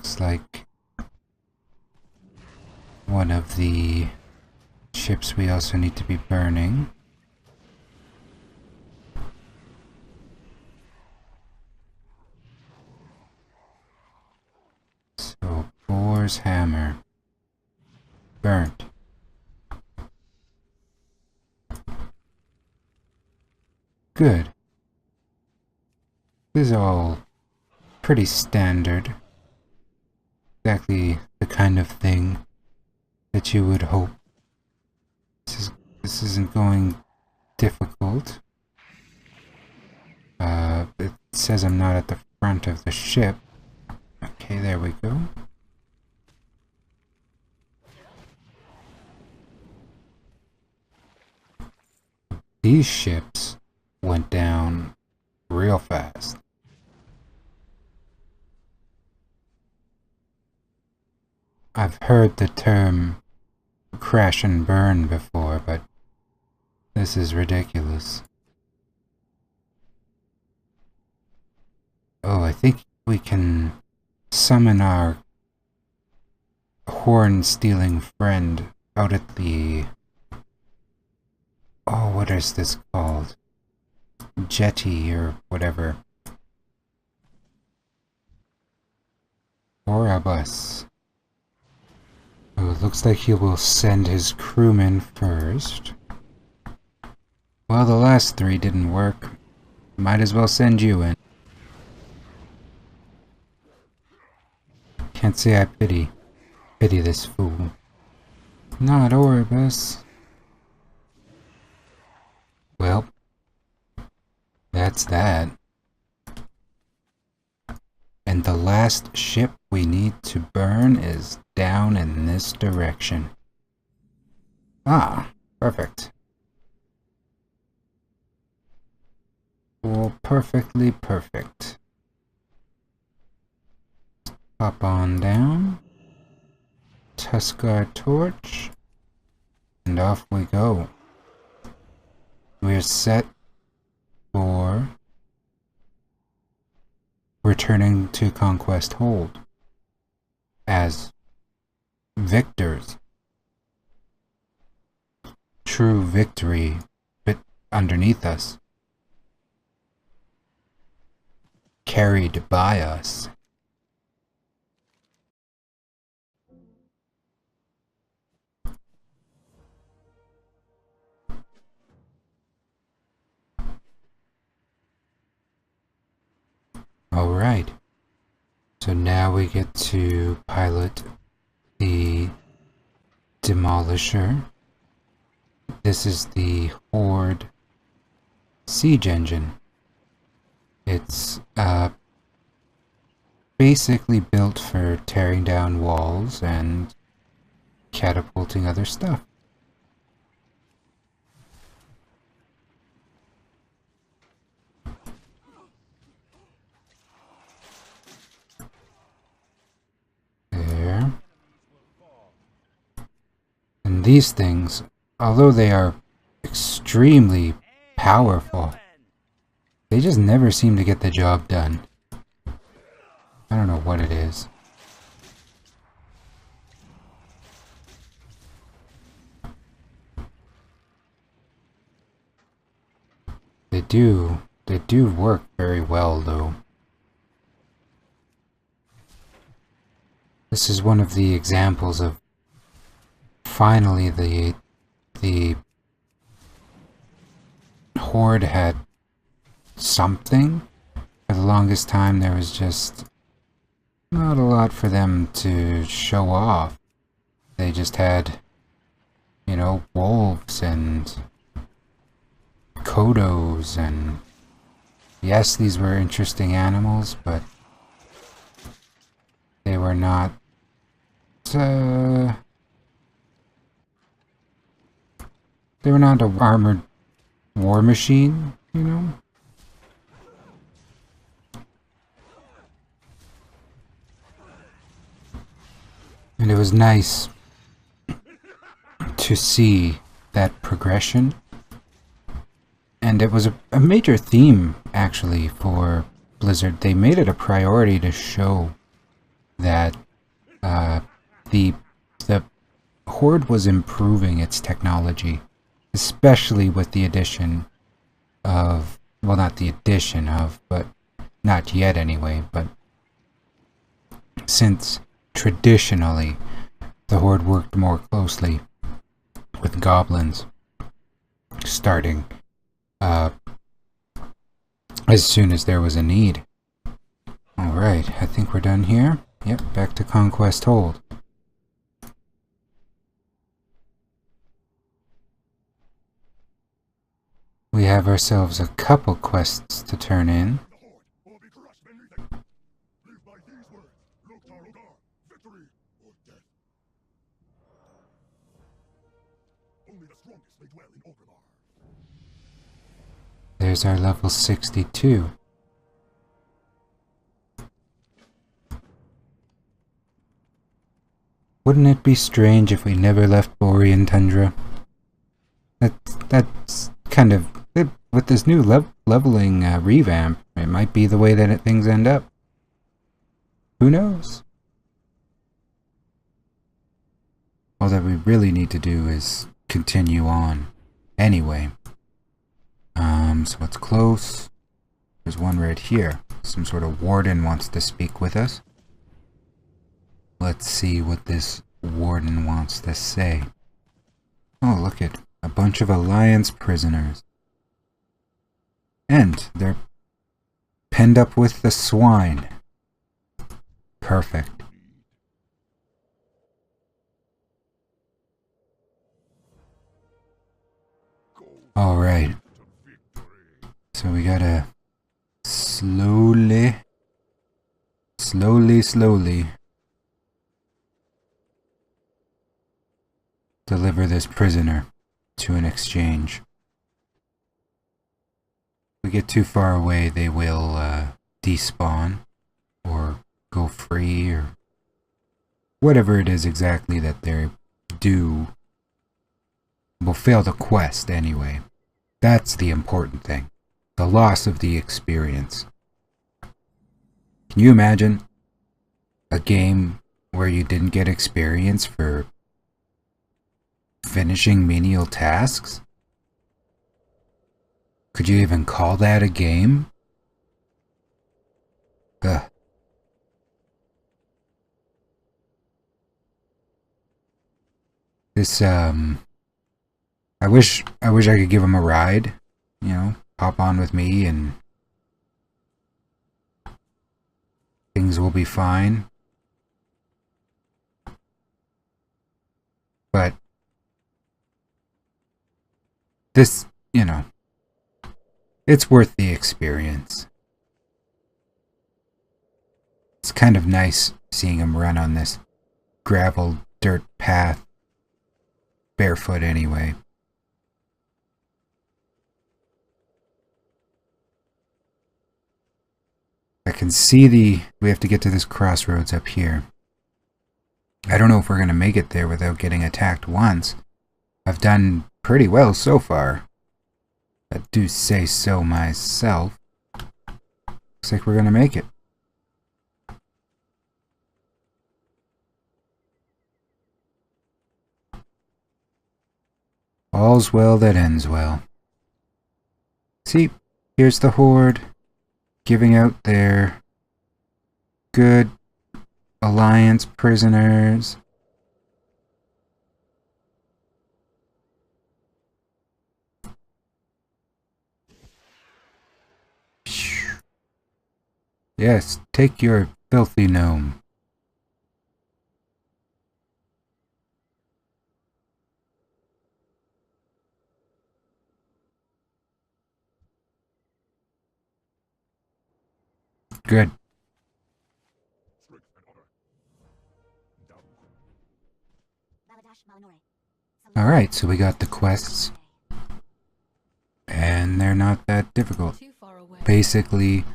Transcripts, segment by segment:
looks like one of the ships we also need to be burning. So, Boar's hammer. Burnt. Good. This is all pretty standard. Exactly the kind of thing that you would hope. This isn't going difficult. It says I'm not at the front of the ship. Okay, there we go. These ships went down real fast. I've heard the term crash and burn before, but this is ridiculous. Oh, I think we can summon our horn-stealing friend out at the... Oh, what is this called? Jetty or whatever. Or a bus. Oh, it looks like he will send his crewmen first. Well, the last 3 didn't work. Might as well send you in. Can't say I pity this fool. Not Orbus. Well, that's that. And the last ship we need to burn is down in this direction. Ah, perfect. Well, perfectly perfect. Hop on down. Tuskar torch. And off we go. We're set for returning to Conquest Hold as victors. True victory but underneath us. Carried by us. Alright, so now we get to pilot the Demolisher. This is the Horde siege engine. It's basically built for tearing down walls and catapulting other stuff. And these things, although they are extremely powerful, they just never seem to get the job done. I don't know what it is. They do work very well though. This is one of the examples of finally the Horde had something. For the longest time there was just not a lot for them to show off. They just had, you know, wolves and kodos, and yes, these were interesting animals, but they were not an armored war machine, you know? And it was nice to see that progression. And it was a major theme, actually, for Blizzard. They made it a priority to show that the Horde was improving its technology, especially with the addition of, well, not the addition of, but not yet anyway, but since traditionally the Horde worked more closely with goblins, starting as soon as there was a need. Alright, I think we're done here. Yep, back to Conquest Hold. We have ourselves a couple quests to turn in. There's our level 62. Wouldn't it be strange if we never left Borean Tundra? That's kind of... with this new leveling revamp, it might be the way that things end up. Who knows? All that we really need to do is continue on. Anyway. So it's close. There's one right here. Some sort of warden wants to speak with us. Let's see what this warden wants to say. Oh, look at a bunch of Alliance prisoners. And they're penned up with the swine. Perfect. Alright. So we gotta slowly deliver this prisoner to an exchange. If we get too far away, they will despawn or go free or whatever it is exactly that they do. Will fail the quest anyway. That's the important thing. The loss of the experience. Can you imagine a game where you didn't get experience for finishing menial tasks? Could you even call that a game? Ugh. This, I wish I could give him a ride, you know, hop on with me and things will be fine. But this, you know, it's worth the experience. It's kind of nice seeing him run on this gravel dirt path, barefoot anyway. I can see we have to get to this crossroads up here. I don't know if we're going to make it there without getting attacked once. I've done pretty well so far. I do say so myself. Looks like we're going to make it. All's well that ends well. See, here's the Horde. Giving out their good Alliance prisoners. Yes, take your filthy gnome. Good. Alright, so we got the quests. And they're not that difficult. Basically,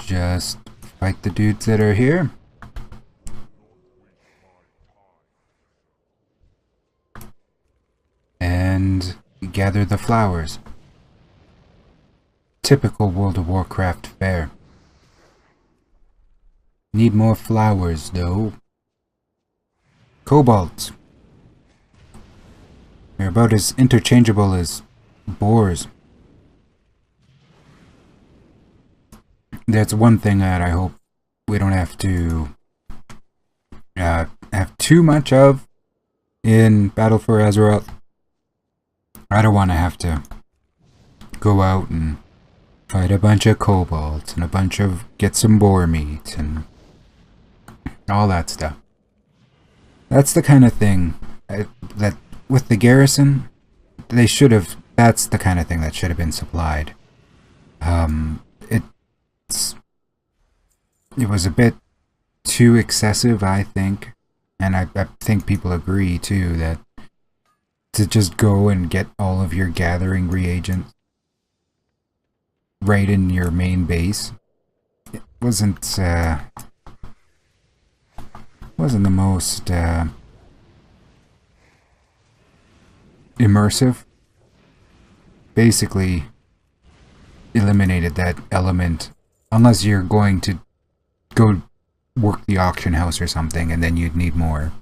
just fight the dudes that are here. And gather the flowers. Typical World of Warcraft fare. Need more flowers, though. Cobalt. They're about as interchangeable as boars. That's one thing that I hope we don't have to have too much of in Battle for Azeroth. I don't want to have to go out and fight a bunch of kobolds and get some boar meat and all that stuff. That's the kind of thing that with the garrison, that's the kind of thing that should have been supplied. It was a bit too excessive, I think, and I think people agree too, that to just go and get all of your gathering reagents right in your main base, it wasn't the most immersive. Basically eliminated that element, unless you're going to go work the auction house or something, and then you'd need more.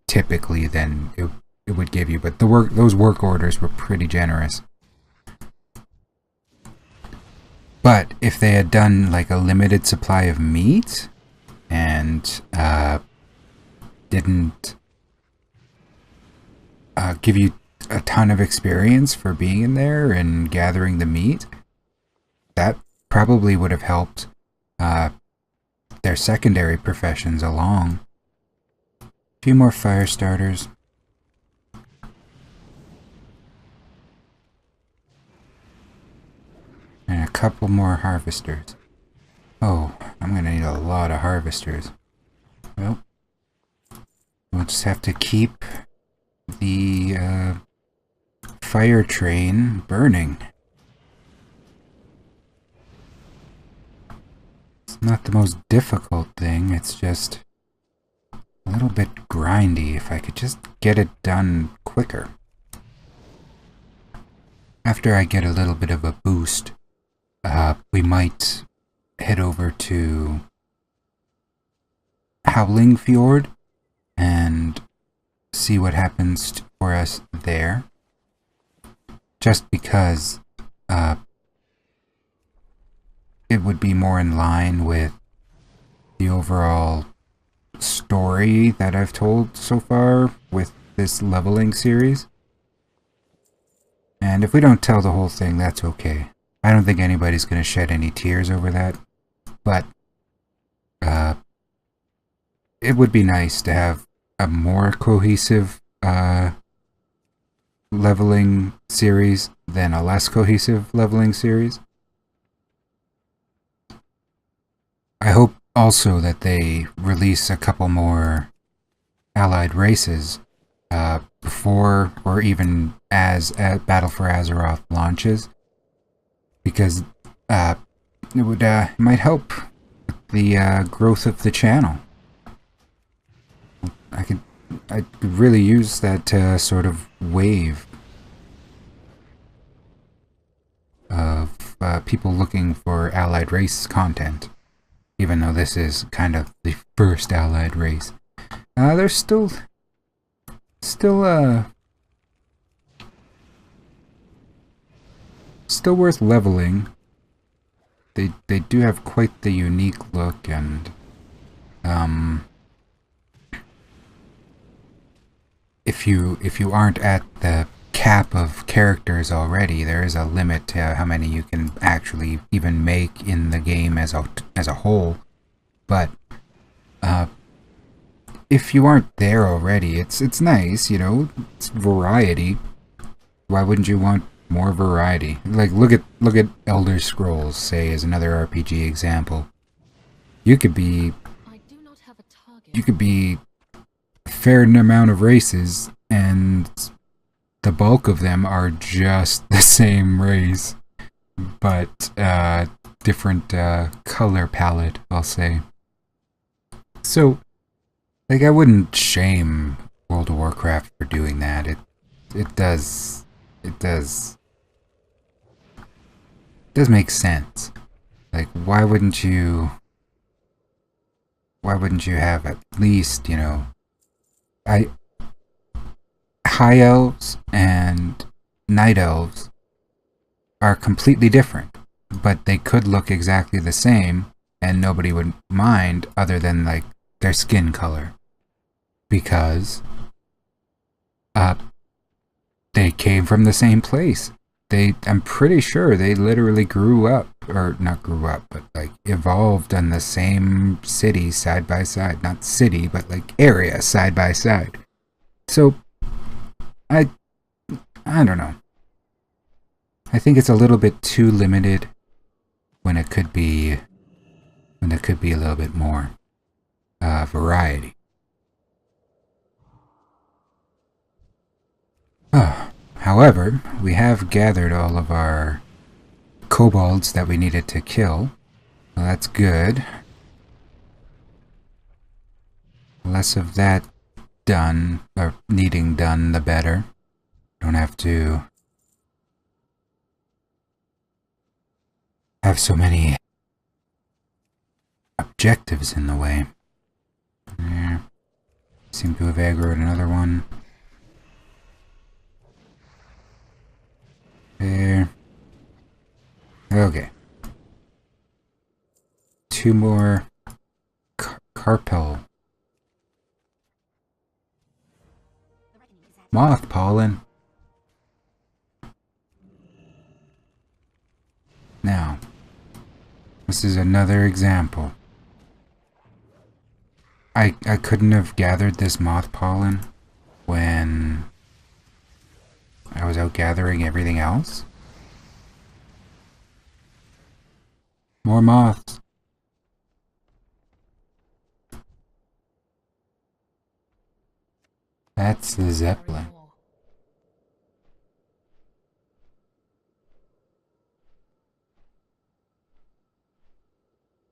Typically, then it would give you, but those work orders were pretty generous. But if they had done like a limited supply of meat and didn't give you a ton of experience for being in there and gathering the meat, that probably would have helped their secondary professions along. A few more fire starters. And a couple more harvesters. Oh, I'm gonna need a lot of harvesters. Well, we'll just have to keep the fire train burning. It's not the most difficult thing, it's just a little bit grindy. If I could just get it done quicker. After I get a little bit of a boost, we might head over to Howling Fjord and see what happens for us there. Just because it would be more in line with the overall story that I've told so far with this leveling series. And if we don't tell the whole thing, that's okay. I don't think anybody's going to shed any tears over that. But it would be nice to have a more cohesive leveling series than a less cohesive leveling series. I hope also that they release a couple more allied races before or even as Battle for Azeroth launches, because it might help the growth of the channel. I could really use that sort of wave of people looking for allied race content, even though this is kind of the first allied race. There's still worth leveling. They do have quite the unique look, and if you aren't at the cap of characters already, there is a limit to how many you can actually even make in the game as a whole. But if you aren't there already, it's nice, you know, it's variety. Why wouldn't you want more variety? Like look at Elder Scrolls, say, as another RPG example. You could be a fair amount of races, and the bulk of them are just the same race, but different color palette, I'll say. So, like, I wouldn't shame World of Warcraft for doing that. It does make sense. Like, why wouldn't you why wouldn't you have at least, you know, high elves and night elves are completely different, but they could look exactly the same and nobody would mind other than like their skin color, because they came from the same place. I'm pretty sure they literally grew up, or not grew up, but like evolved in the same city side by side. Not city, but like area side by side. So, I don't know. I think it's a little bit too limited when it could be a little bit more variety. However, we have gathered all of our kobolds that we needed to kill. Well, that's good. Less of that done, or needing done, the better. Don't have to have so many objectives in the way. There. Seem to have aggroed another one. There. Okay. Two more carpel. Moth pollen. Now, this is another example. I couldn't have gathered this moth pollen when I was out gathering everything else. More moths. That's the Zeppelin.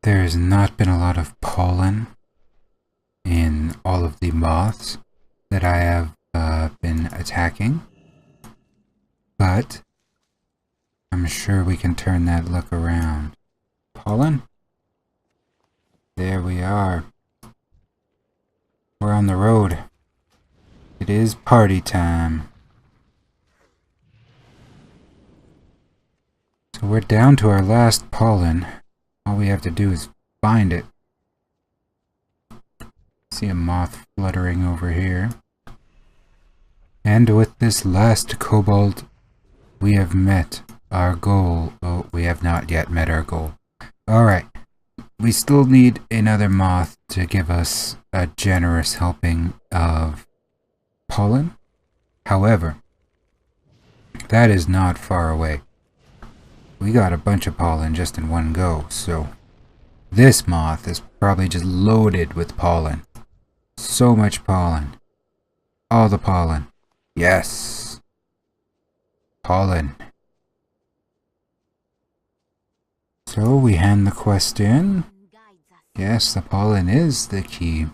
There's not been a lot of pollen in all of the moths that I have been attacking, but I'm sure we can turn that look around. Pollen? There we are. We're on the road. It is party time. So we're down to our last pollen. All we have to do is find it. See a moth fluttering over here. And with this last kobold, we have met our goal. Oh, we have not yet met our goal. Alright. We still need another moth to give us a generous helping of pollen. However, that is not far away. We got a bunch of pollen just in one go, so this moth is probably just loaded with pollen. So much pollen. All the pollen. Yes. Pollen. So we hand the quest in. Yes, the pollen is the key.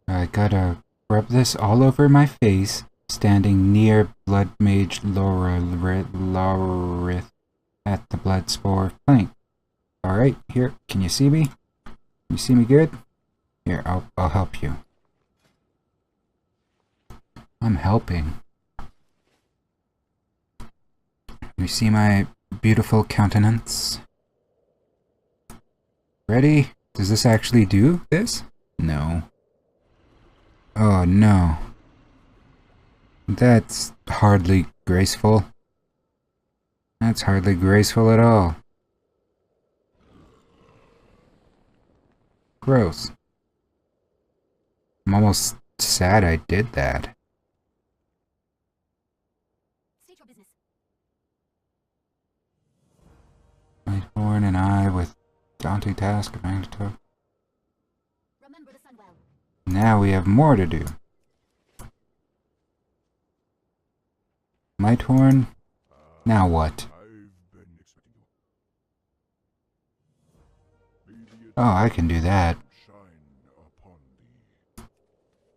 I gotta rub this all over my face, standing near Blood Mage Laurith at the Bloodspore Plank. Alright, here, can you see me? You see me good? Here, I'll help you. I'm helping. You see my beautiful countenance? Ready? Does this actually do this? No. Oh no. That's hardly graceful. That's hardly graceful at all. Gross. I'm almost sad I did that. Nightborne and I with daunting task of magnitude. Now we have more to do. Nightborne? Now what? Oh, I can do that.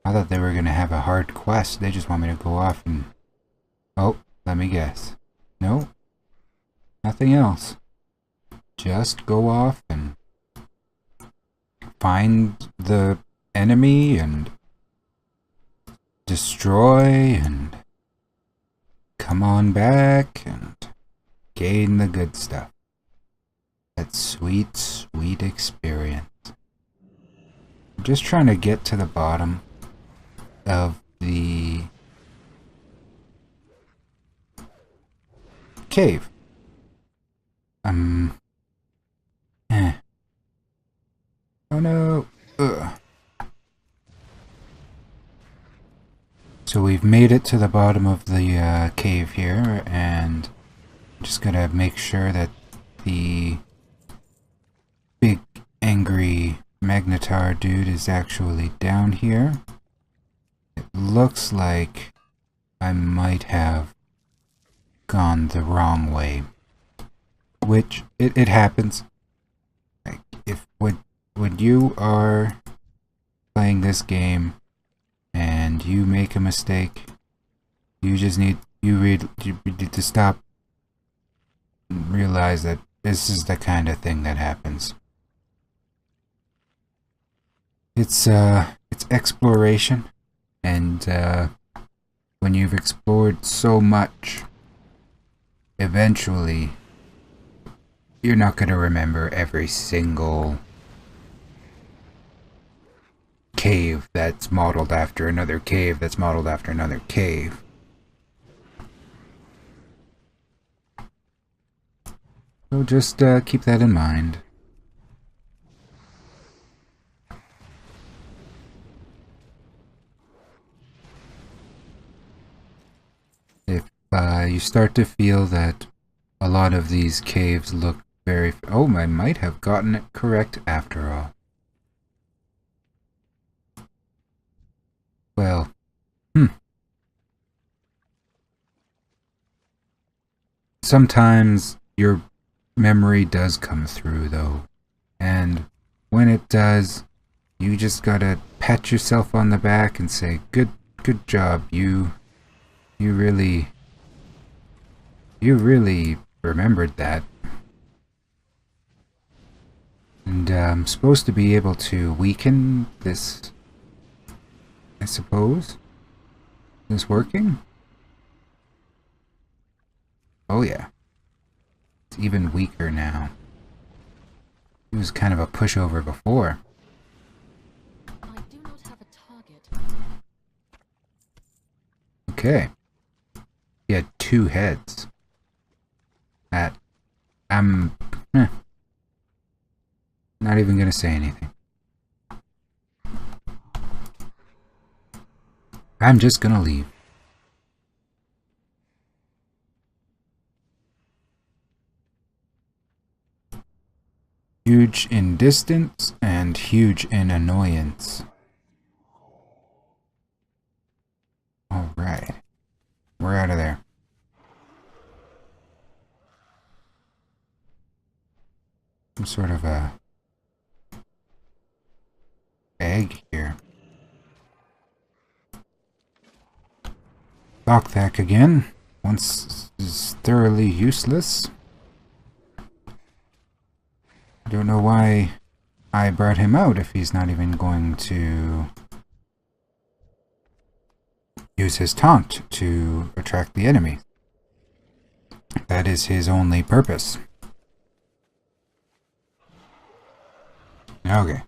I thought they were gonna have a hard quest. They just want me to go off and... Oh, let me guess. No, nothing else. Just go off and find the enemy and destroy and come on back and gain the good stuff. That sweet, sweet experience. I'm just trying to get to the bottom of the cave. Oh no. Ugh. So we've made it to the bottom of the cave here, and I'm just gonna make sure that the big angry Magnetar dude is actually down here. It looks like I might have gone the wrong way, which it happens. Like, if when you are playing this game and you make a mistake, you just need to stop and realize that this is the kind of thing that happens. It's exploration, and when you've explored so much, eventually you're not going to remember every single cave that's modeled after another cave that's modeled after another cave. So just keep that in mind. If you start to feel that a lot of these caves look very... Oh, I might have gotten it correct after all. Well, sometimes your memory does come through, though. And when it does, you just gotta pat yourself on the back and say, good job, you really remembered that. And I'm supposed to be able to weaken this, I suppose. Is this working? Oh yeah. It's even weaker now. It was kind of a pushover before. I do not have a target. Okay. He had 2 heads. That... not even gonna say anything. I'm just gonna leave. Huge in distance and huge in annoyance. Alright. We're out of there. Some sort of a egg here. Lockback again. Once is thoroughly useless. I don't know why I brought him out if he's not even going to use his taunt to attract the enemy. That is his only purpose. Okay,